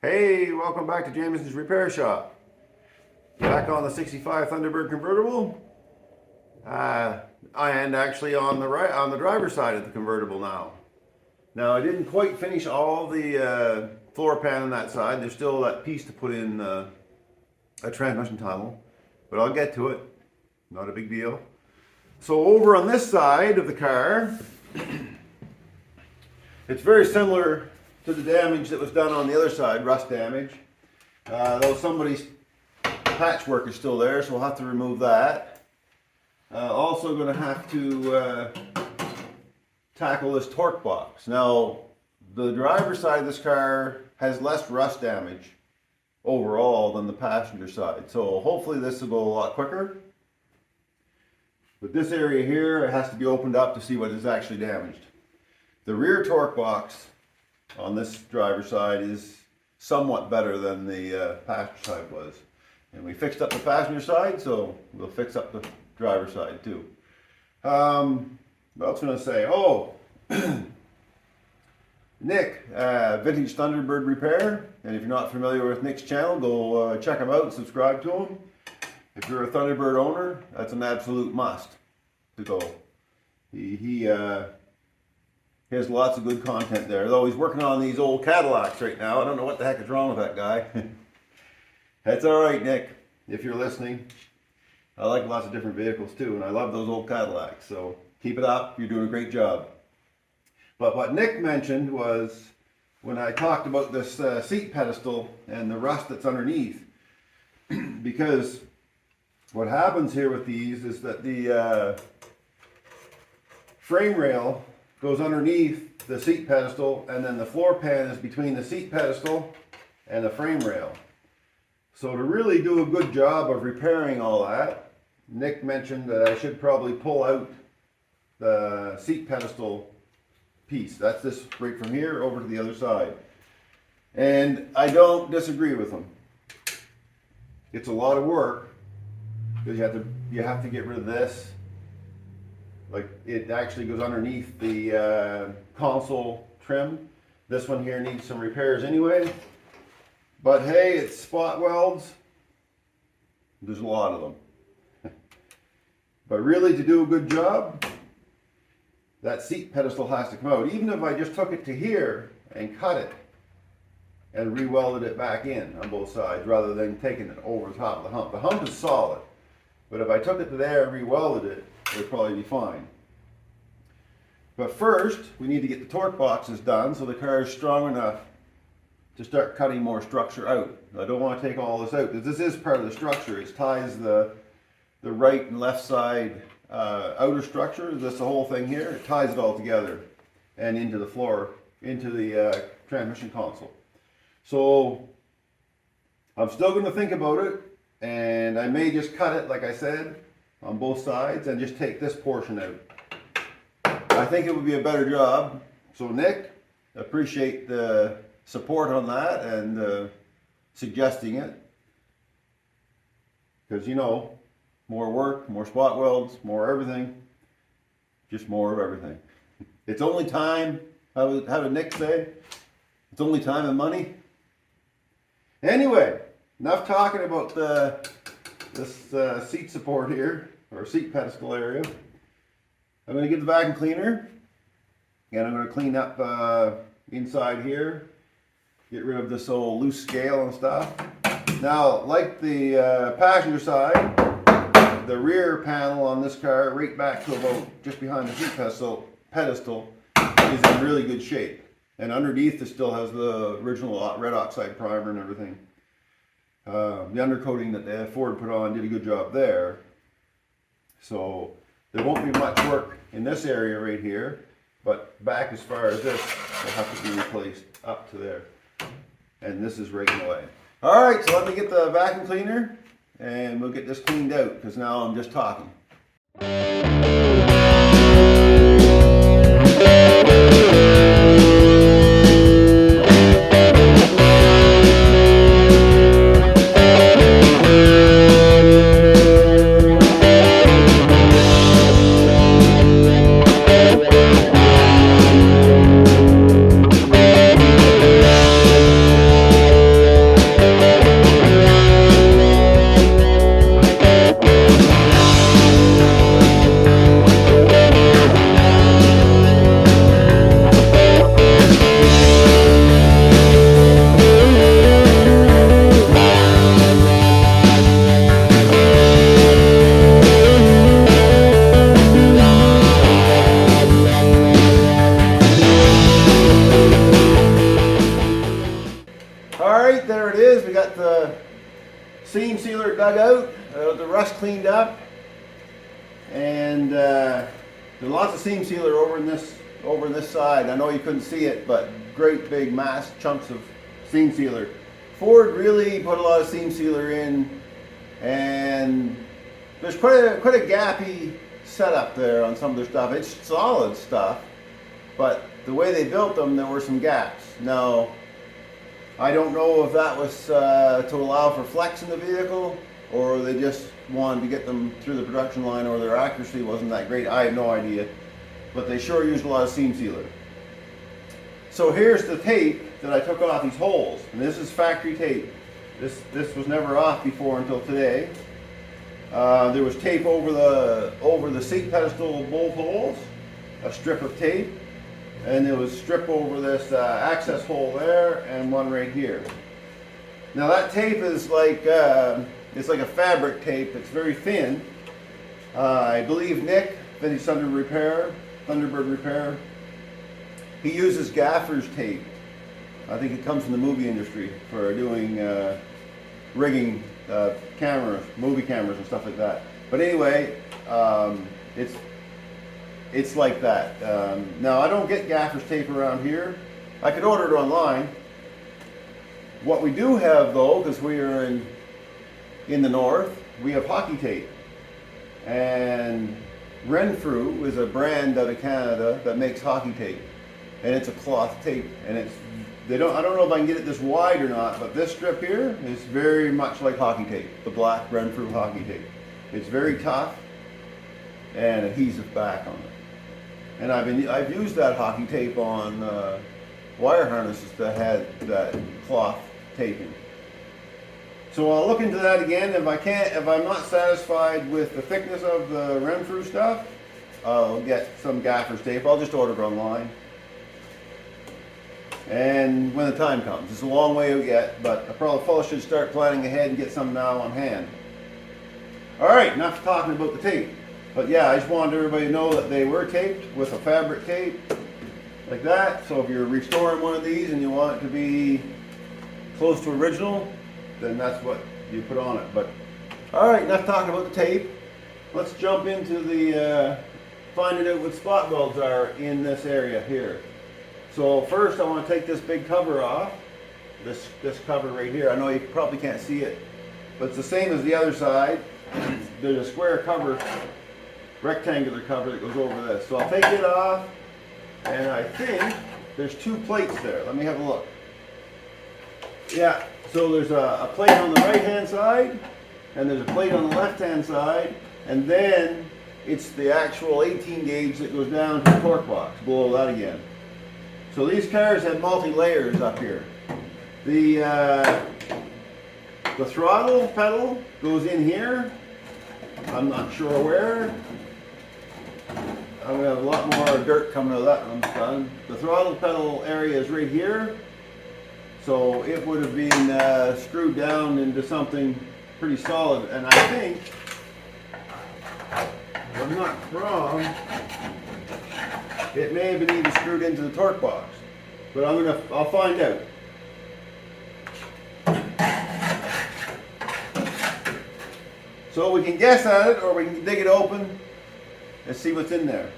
Hey, welcome back to Jamieson's Repair Shop. Back on the 65 Thunderbird convertible. And actually on the driver's side of the convertible now. Now I didn't quite finish all the floor pan on that side. There's still that piece to put in a transmission tunnel, but I'll get to it. Not a big deal. So over on this side of the car, it's very similar to the damage that was done on the other side, rust damage. Though somebody's patchwork is still there, so we'll have to remove that. Also going to have to tackle this torque box. Now, the driver's side of this car has less rust damage overall than the passenger side, so hopefully this will go a lot quicker. But this area here, it has to be opened up to see what is actually damaged. The rear torque box on this driver's side is somewhat better than the passenger side was. And we fixed up the passenger side, so we'll fix up the driver's side too. What else was I going to say? Oh, Nick, Vintage Thunderbird Repair. And if you're not familiar with Nick's channel, go check him out and subscribe to him. If you're a Thunderbird owner, that's an absolute must to go. He has lots of good content there, though he's working on these old Cadillacs right now. I don't know what the heck is wrong with that guy. That's alright, Nick, if you're listening. I like lots of different vehicles too, and I love those old Cadillacs, so keep it up, you're doing a great job. But what Nick mentioned was, when I talked about this seat pedestal and the rust that's underneath, because what happens here with these is that the frame rail goes underneath the seat pedestal, and then the floor pan is between the seat pedestal and the frame rail. So to really do a good job of repairing all that, Nick mentioned that I should probably pull out the seat pedestal piece. That's this right from here over to the other side. And I don't disagree with him. It's a lot of work because you have to get rid of this. Like, it actually goes underneath the console trim. This one here needs some repairs anyway. But hey, it's spot welds. There's a lot of them. But really, to do a good job, that seat pedestal has to come out. Even if I just took it to here and cut it and re-welded it back in on both sides rather than taking it over the top of the hump. The hump is solid. But if I took it to there and re-welded it, it would probably be fine. But first, we need to get the torque boxes done so the car is strong enough to start cutting more structure out. I don't want to take all this out because this is part of the structure. It ties the right and left side outer structure. That's the whole thing here. It ties it all together and into the floor, into the transmission console. So I'm still going to think about it, and I may just cut it, like I said, on both sides and just take this portion out. I think it would be a better job. So Nick, appreciate the support on that and suggesting it. Because, you know, more work, more spot welds, more everything, just more of everything. It's only time, how did Nick say? It's only time and money. Anyway, enough talking about this seat support here, or seat pedestal area. I'm going to get the vacuum cleaner, and I'm going to clean up inside here, get rid of this old loose scale and stuff. Now, like the passenger side, the rear panel on this car, right back to about just behind the seat pedestal, is in really good shape. And underneath it still has the original red oxide primer and everything. The undercoating that the Ford put on did a good job there. So there won't be much work in this area right here, but back as far as this will have to be replaced up to there. And this is right in the way. Alright, so let me get the vacuum cleaner and we'll get this cleaned out because now I'm just talking. Alright, there it is. We got the seam sealer dug out, the rust cleaned up, and there's lots of seam sealer over in this side. I know you couldn't see it, but great big mass chunks of seam sealer. Ford really put a lot of seam sealer in, and there's quite a gappy setup there on some of their stuff. It's solid stuff, but the way they built them, there were some gaps. Now, I don't know if that was to allow for flex in the vehicle, or they just wanted to get them through the production line, or their accuracy wasn't that great. I have no idea, but they sure used a lot of seam sealer. So here's the tape that I took off these holes, and this is factory tape. This was never off before until today. There was tape over the seat pedestal bolt holes, a strip of tape, and there was strip over this access hole there, and one right here. Now that tape is like it's like a fabric tape. It's very thin. I believe Nick, Vintage Thunderbird Repair, he uses gaffer's tape. I think it comes from the movie industry for doing rigging cameras, movie cameras and stuff like that. But anyway, it's like that. Now I don't get gaffer's tape around here. I could order it online. What we do have though, because we are in the north, we have hockey tape. And Renfrew is a brand out of Canada that makes hockey tape. And it's a cloth tape, and I don't know if I can get it this wide or not, but this strip here is very much like hockey tape, the black Renfrew hockey tape. It's very tough and adhesive back on it. And I've used that hockey tape on wire harnesses that had that cloth taping. So I'll look into that again. If I'm not satisfied with the thickness of the Renfrew stuff, I'll get some gaffer's tape. I'll just order it online. And when the time comes. It's a long way out yet, but I probably should start planning ahead and get some now on hand. Alright, enough talking about the tape. But yeah, I just wanted everybody to know that they were taped with a fabric tape, like that. So if you're restoring one of these and you want it to be close to original, then that's what you put on it. But alright, enough talking about the tape. Let's jump into the finding out what spot welds are in this area here. So first I want to take this big cover off, this cover right here. I know you probably can't see it, but it's the same as the other side. There's a square cover, rectangular cover that goes over this. So I'll take it off, and I think there's two plates there. Let me have a look. Yeah, so there's a plate on the right hand side, and there's a plate on the left hand side, and then it's the actual 18 gauge that goes down to the torque box below that again. So these cars have multi-layers up here. The throttle pedal goes in here. I'm not sure where. I'm going to have a lot more dirt coming out of that when I'm done. The throttle pedal area is right here. So it would have been screwed down into something pretty solid. And I think, if I'm not wrong, it may have been even screwed into the torque box, but I'll find out. So we can guess at it, or we can dig it open and see what's in there.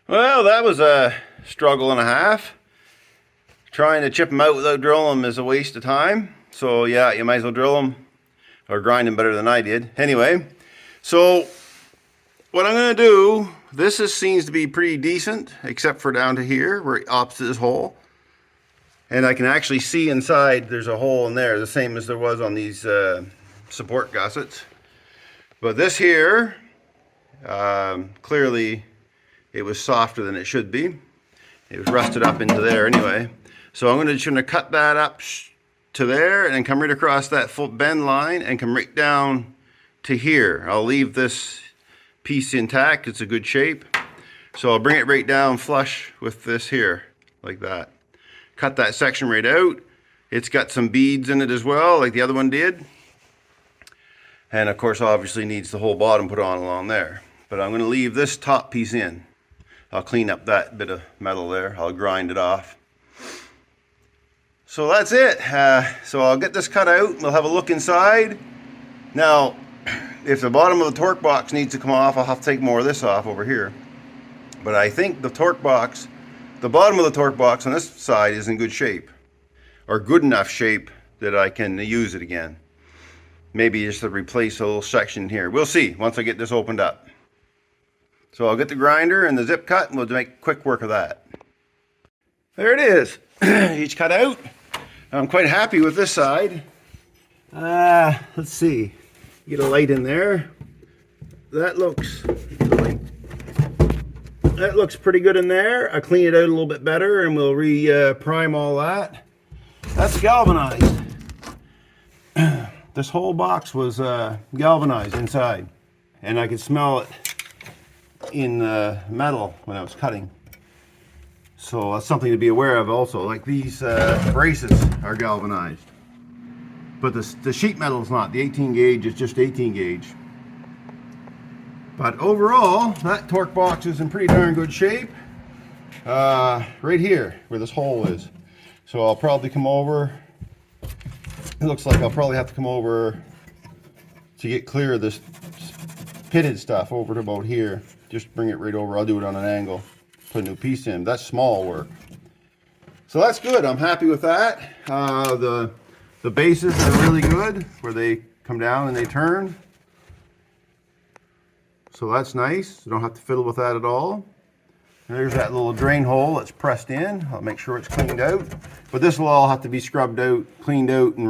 Well, that was a struggle and a half. Trying to chip them out without drilling them is a waste of time. So yeah, you might as well drill them or grind them better than I did. Anyway, so what I'm going to do, seems to be pretty decent, except for down to here, where opposite this hole. And I can actually see inside there's a hole in there, the same as there was on these support gussets. But this here, clearly it was softer than it should be. It was rusted up into there anyway. So I'm just going to cut that up to there and then come right across that full bend line and come right down to here. I'll leave this piece intact, it's a good shape. So I'll bring it right down flush with this here, like that. Cut that section right out. It's got some beads in it as well, like the other one did. And of course, obviously needs the whole bottom put on along there. But I'm gonna leave this top piece in. I'll clean up that bit of metal there. I'll grind it off. So that's it. So I'll get this cut out. We'll have a look inside. Now, if the bottom of the torque box needs to come off, I'll have to take more of this off over here. But I think the torque box, the bottom of the torque box on this side is in good shape, or good enough shape that I can use it again. Maybe just to replace a little section here. We'll see once I get this opened up. So I'll get the grinder and the zip cut and we'll make quick work of that. There it is. Each cut out. I'm quite happy with this side. Let's see. Get a light in there. That looks pretty good in there. I'll clean it out a little bit better and we'll prime all that. That's galvanized. This whole box was galvanized inside, and I could smell it in the metal when I was cutting. So that's something to be aware of also. Like these braces are galvanized, but the sheet metal is not. The 18 gauge is just 18 gauge. But overall, that torque box is in pretty darn good shape. Right here, where this hole is. So I'll probably come over. It looks like I'll probably have to come over to get clear of this pitted stuff over to about here. Just bring it right over. I'll do it on an angle. Put a new piece in. That's small work. So that's good. I'm happy with that. The bases are really good where they come down and they turn. So that's nice. You don't have to fiddle with that at all. And there's that little drain hole that's pressed in. I'll make sure it's cleaned out. But this will all have to be scrubbed out, cleaned out, and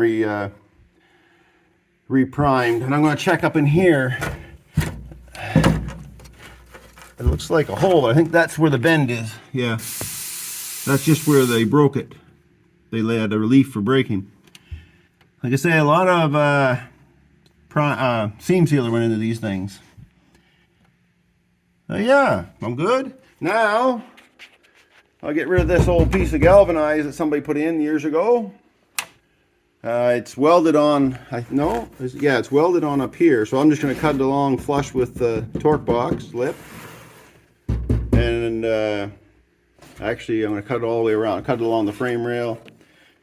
re-primed. And I'm going to check up in here. It looks like a hole. I think that's where the bend is. Yeah. That's just where they broke it. They had a relief for breaking. Like I say, a lot of seam sealer went into these things. Yeah, I'm good. Now, I'll get rid of this old piece of galvanized that somebody put in years ago. It's welded on, it's welded on up here. So I'm just going to cut it along flush with the torque box lip. And actually, I'm going to cut it all the way around. Cut it along the frame rail.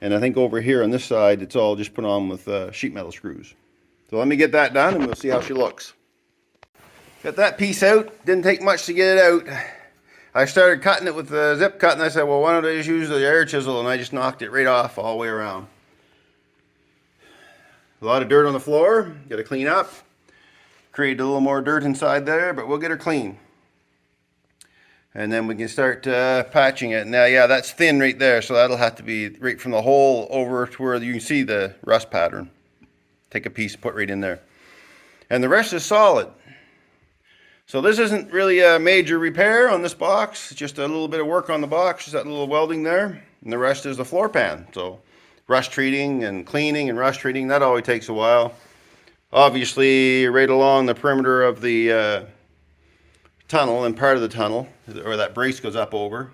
And I think over here on this side, it's all just put on with sheet metal screws. So let me get that done and we'll see how she looks. Got that piece out. Didn't take much to get it out. I started cutting it with the zip cut and I said, well, why don't I just use the air chisel? And I just knocked it right off all the way around. A lot of dirt on the floor. Got to clean up. Created a little more dirt inside there, but we'll get her clean. And then we can start patching it. Now, yeah, that's thin right there, so that'll have to be right from the hole over to where you can see the rust pattern. Take a piece, put right in there. And the rest is solid. So this isn't really a major repair on this box. It's just a little bit of work on the box, just that little welding there. And the rest is the floor pan. So rust treating and cleaning and rust treating, that always takes a while. Obviously, right along the perimeter of the tunnel and part of the tunnel, or that brace goes up over.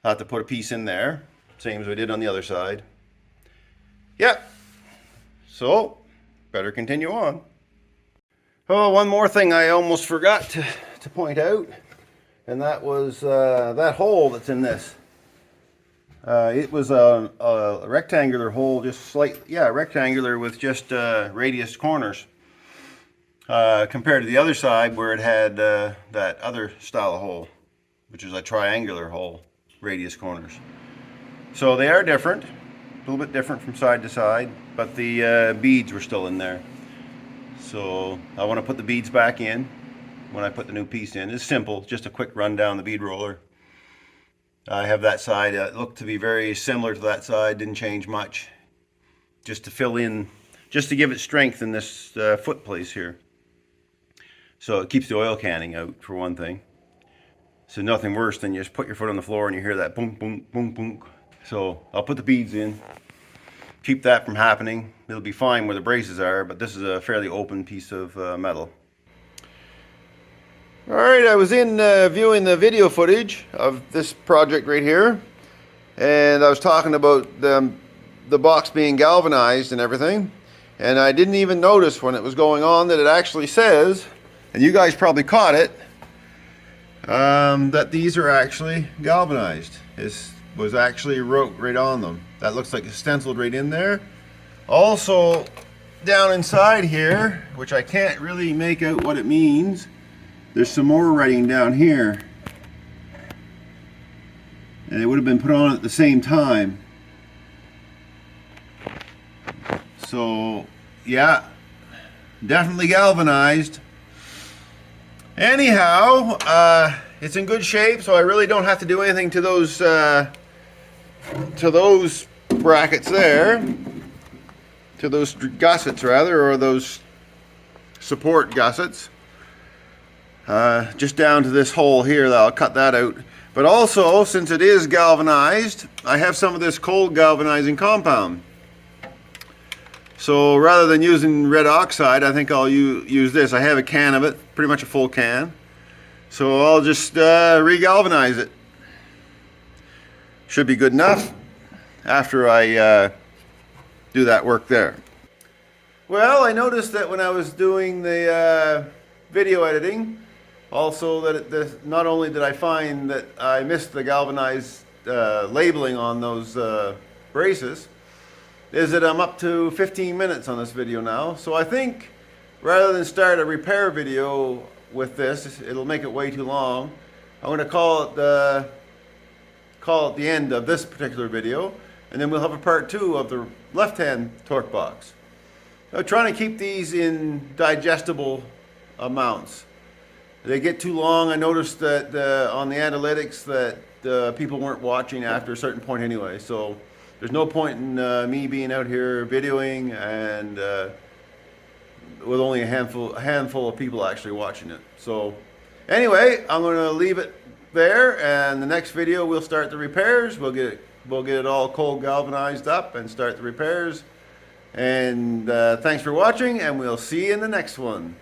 I'll have to put a piece in there, same as we did on the other side. Yep. So, better continue on. Oh, one more thing I almost forgot to point out, and that was that hole that's in this. It was a rectangular hole, just rectangular with just radius corners. Compared to the other side where it had that other style of hole. which is a triangular hole, radius corners. So they are different, a little bit different from side to side, but the beads were still in there. So I want to put the beads back in when I put the new piece in. It's simple, just a quick run down the bead roller. I have that side, it looked to be very similar to that side, didn't change much. Just to fill in, just to give it strength in this foot place here. So it keeps the oil canning out, for one thing. So nothing worse than you just put your foot on the floor and you hear that boom, boom, boom, boom. So I'll put the beads in, keep that from happening. It'll be fine where the braces are, but this is a fairly open piece of metal. Alright, I was in viewing the video footage of this project right here, and I was talking about the box being galvanized and everything, and I didn't even notice when it was going on that it actually says, and you guys probably caught it, that these are actually galvanized. This was actually wrote right on them. That looks like it's stenciled right in there. Also, down inside here, which I can't really make out what it means, there's some more writing down here. And it would have been put on at the same time. So, yeah, definitely galvanized. Anyhow, it's in good shape, so I really don't have to do anything to those brackets there, to those gussets rather, or those support gussets. Just down to this hole here, I'll cut that out. But also, since it is galvanized, I have some of this cold galvanizing compound. So rather than using red oxide, I think I'll use this. I have a can of it, pretty much a full can. So I'll just re-galvanize it. Should be good enough after I do that work there. Well, I noticed that when I was doing the video editing, also that not only did I find that I missed the galvanized labeling on those braces, is that I'm up to 15 minutes on this video now. So I think rather than start a repair video with this, it'll make it way too long. I'm going to call it the end of this particular video, and then we'll have a part 2 of the left-hand torque box. I'm trying to keep these in digestible amounts. They get too long. I noticed that on the analytics that people weren't watching after a certain point anyway. So there's no point in me being out here videoing and with only a handful of people actually watching it. So anyway, I'm going to leave it there, and the next video we'll start the repairs. We'll get it all cold galvanized up and start the repairs. And thanks for watching, and we'll see you in the next one.